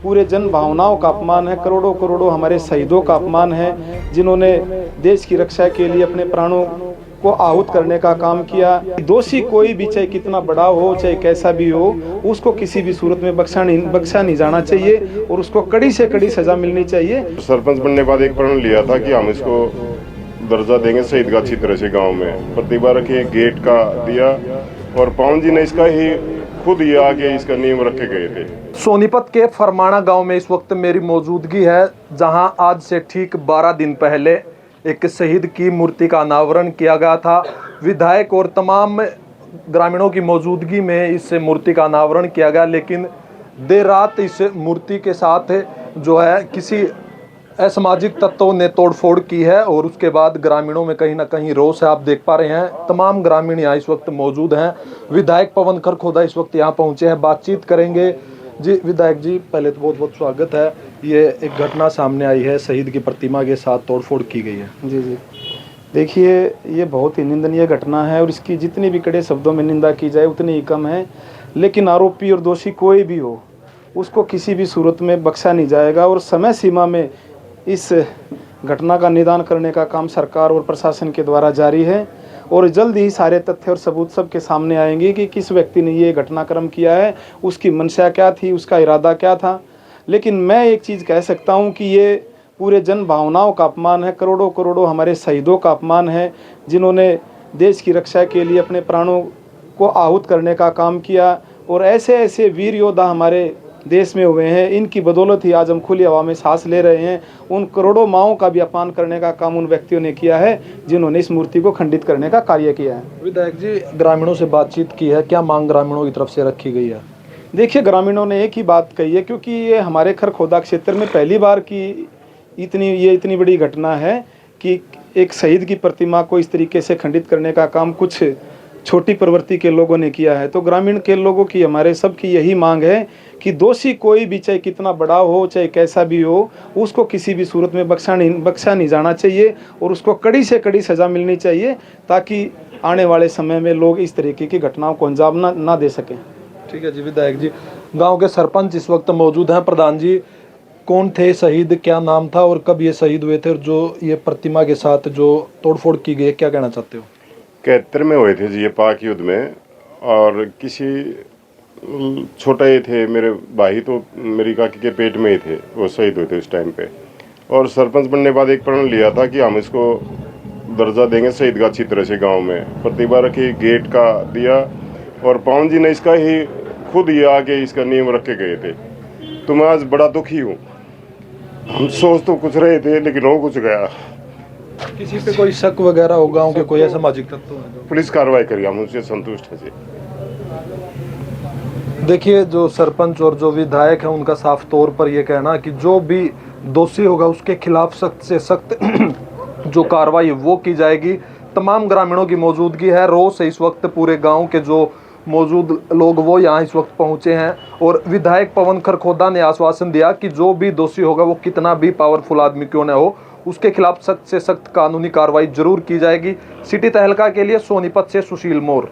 पूरे जन भावनाओं का अपमान है, करोड़ों करोड़ों हमारे शहीदों का अपमान है, जिन्होंने देश की रक्षा के लिए अपने प्राणों को आहूत करने का काम किया। दोषी कोई भी, चाहे कितना बड़ा हो, चाहे कैसा भी हो, उसको किसी भी सूरत में बख्शा नहीं जाना चाहिए और उसको कड़ी से कड़ी सजा मिलनी चाहिए। सरपंच बनने के बाद एक प्रण लिया था कि हम इसको दर्जा देंगे शहीद का अच्छी तरह से। गाँव में प्रतिभा रखे, गेट का दिया और पवन जी ने इसका ही खुद ही आके इसका नियम रखे गए थे। सोनीपत के फरमाना गांव में इस वक्त मेरी मौजूदगी है, जहां आज से ठीक 12 दिन पहले एक शहीद की मूर्ति का अनावरण किया गया था। विधायक और तमाम ग्रामीणों की मौजूदगी में इस मूर्ति का अनावरण किया गया, लेकिन देर रात इस मूर्ति के साथ जो है किसी असामाजिक तत्वों ने तोड़फोड़ की है और उसके बाद ग्रामीणों में कहीं ना कहीं रोष है। आप देख पा रहे हैं तमाम ग्रामीण यहाँ इस वक्त मौजूद हैं। विधायक पवन खरखोदा इस वक्त यहाँ पहुँचे हैं, बातचीत करेंगे। जी विधायक जी, पहले तो बहुत बहुत स्वागत है। ये एक घटना सामने आई है, शहीद की प्रतिमा के साथ तोड़फोड़ की गई है। जी जी, देखिए ये बहुत ही निंदनीय घटना है और इसकी जितनी भी कड़े शब्दों में निंदा की जाए उतनी ही कम है। लेकिन आरोपी और दोषी कोई भी हो, उसको किसी भी सूरत में बख्शा नहीं जाएगा और समय सीमा में इस घटना का निदान करने का काम सरकार और प्रशासन के द्वारा जारी है और जल्द ही सारे तथ्य और सबूत सबके सामने आएंगे कि किस व्यक्ति ने ये घटनाक्रम किया है, उसकी मंशा क्या थी, उसका इरादा क्या था। लेकिन मैं एक चीज़ कह सकता हूँ कि ये पूरे जन भावनाओं का अपमान है, करोड़ों करोड़ों हमारे शहीदों का अपमान है, जिन्होंने देश की रक्षा के लिए अपने प्राणों को आहूत करने का काम किया। और ऐसे ऐसे वीर योद्धा हमारे देश में हुए हैं, इनकी बदौलत ही आज हम खुली हवा में सांस ले रहे हैं। उन करोड़ों माओं का भी अपमान करने का काम उन व्यक्तियों ने किया है जिन्होंने इस मूर्ति को खंडित करने का कार्य किया है। विधायक जी, ग्रामीणों से बातचीत की है, क्या मांग ग्रामीणों की तरफ से रखी गई है? देखिए, ग्रामीणों ने एक ही बात कही है, क्योंकि ये हमारे खरखोदा क्षेत्र में पहली बार की इतनी बड़ी घटना है कि एक शहीद की प्रतिमा को इस तरीके से खंडित करने का काम कुछ छोटी प्रवृत्ति के लोगों ने किया है। तो ग्रामीण के लोगों की, हमारे सब की यही मांग है कि दोषी कोई भी, चाहे कितना बड़ा हो, चाहे कैसा भी हो, उसको किसी भी सूरत में बख्शा नहीं जाना चाहिए और उसको कड़ी से कड़ी सज़ा मिलनी चाहिए, ताकि आने वाले समय में लोग इस तरीके की घटनाओं को अंजाम ना दे सकें। ठीक है जी विधायक जी। गांव के सरपंच इस वक्त मौजूद हैं। प्रधान जी, कौन थे शहीद, क्या नाम था और कब ये शहीद हुए थे, और जो ये प्रतिमा के साथ जो तोड़फोड़ की गई, क्या कहना चाहते हो? 71 में हुए थे जी ये पाक युद्ध में, और किसी छोटा ही थे, मेरे भाई तो मेरी काकी के पेट में ही थे, वो शहीद हुए थे उस टाइम पे। और सरपंच बनने के बाद एक प्रण लिया था कि हम इसको दर्जा देंगे शहीद का अच्छी तरह से। गाँव में प्रतिभा रखी, गेट का दिया और पवन जी ने इसका ही खुद ही आके इसका नियम रखे गए थे। तो मैं आज बड़ा दुखी हूँ। हम सोच तो कुछ रहे थे लेकिन हो कुछ गया। किसी पे कोई शक वगैरह हो, गांव के कोई असामाजिक तत्व है? पुलिस कार्रवाई करी, हम उससे संतुष्ट हैं जी। देखिए, जो सरपंच और जो विधायक है उनका साफ तौर पर यह कहना कि जो भी दोषी होगा उसके खिलाफ सख्त से सख्त जो कार्रवाई वो की जाएगी। तमाम ग्रामीणों की मौजूदगी है, रोष है इस वक्त। पूरे गांव के जो मौजूद लोग वो यहाँ इस वक्त पहुंचे हैं और विधायक पवन खरखोदा ने आश्वासन दिया कि जो भी दोषी होगा, वो कितना भी पावरफुल आदमी क्यों न हो, उसके खिलाफ सख्त से सख्त कानूनी कार्रवाई जरूर की जाएगी। सिटी तहलका के लिए सोनीपत से सुशील मोर।